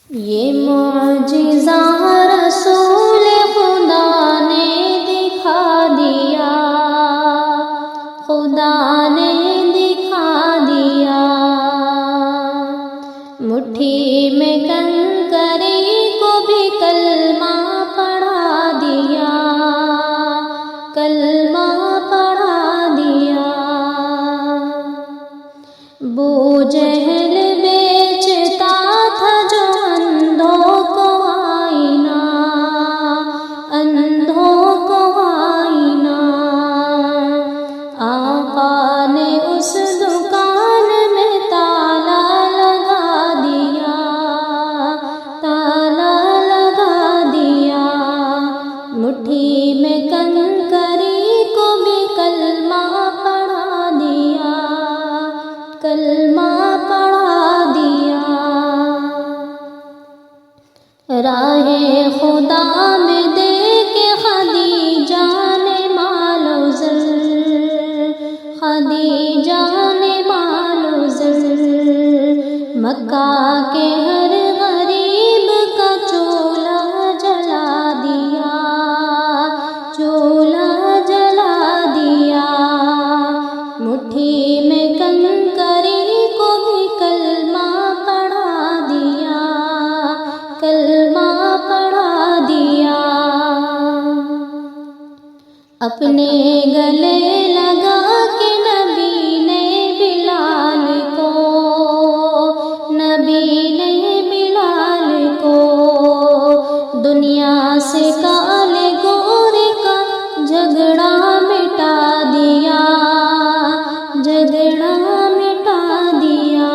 یہ معجزہ رسول خدا نے دکھا دیا، خدا نے دکھا دیا۔ مٹھی میں کنکری کو بھی کلمہ پڑھا دیا، کلمہ پڑھا دیا۔ ابو جہل بیچتا تھا جو اندھوں کو آئینہ، اندھوں کو آئینہ، آقا نے اس دکان میں تالا لگا دیا، تالا لگا دیا۔ مٹھی میں کنکری کو بھی کلمہ پڑھا دیا، کلمہ پڑھا دیا۔ راہ خدا میں دے کے خدیجہ نے مال و زر، خدیجہ نے مال و زر، مکہ کے ہر غریب کا چولہا جلا دیا، چولہا جلا دیا۔ مٹھی میں کنکری کو بھی کلمہ پڑھا دیا، کلمہ پڑھا دیا۔ اپنے گلے لگا کے نبی نے بلال کو، نبی نے بلال کو دنیا سے کالے گورے کا جھگڑا مٹا دیا، جھگڑا مٹا دیا۔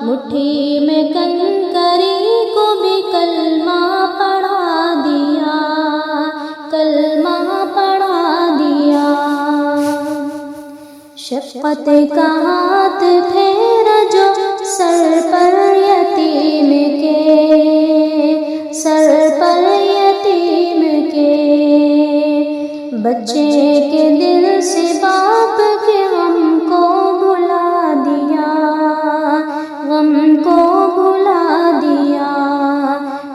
مٹھی میں کنکری کو بھی کلمہ پڑھا دیا، کلمہ پڑھا دیا۔ شفقت کا ہاتھ پھیرا جو سر پر یتیم کے، سر پر یتیم کے، بچے کے دل سے باپ کے غم کو بھلا دیا، غم کو بھلا دیا۔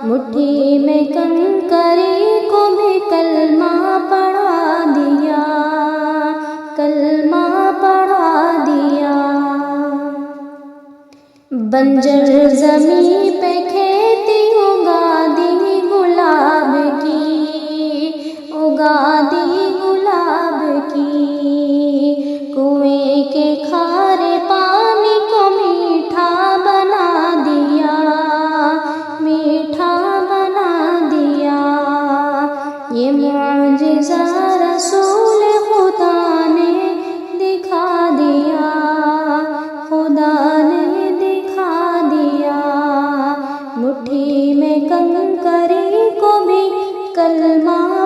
مٹھی میں کنکری کو بھی کلمہ پڑھا دیا، کلمہ پڑھا دیا۔ بنجر زمین پہ کھیتی اگا دی گلاب کی، اگا دی گلاب کی، کنویں کے کھارے پانی کو میٹھا بنا دیا، میٹھا بنا دیا۔ یہ معجزہ رسول خدا نے دکھا دیا، خدا نے دکھا دیا۔ مٹھی میں کنکری کو بھی کلمہ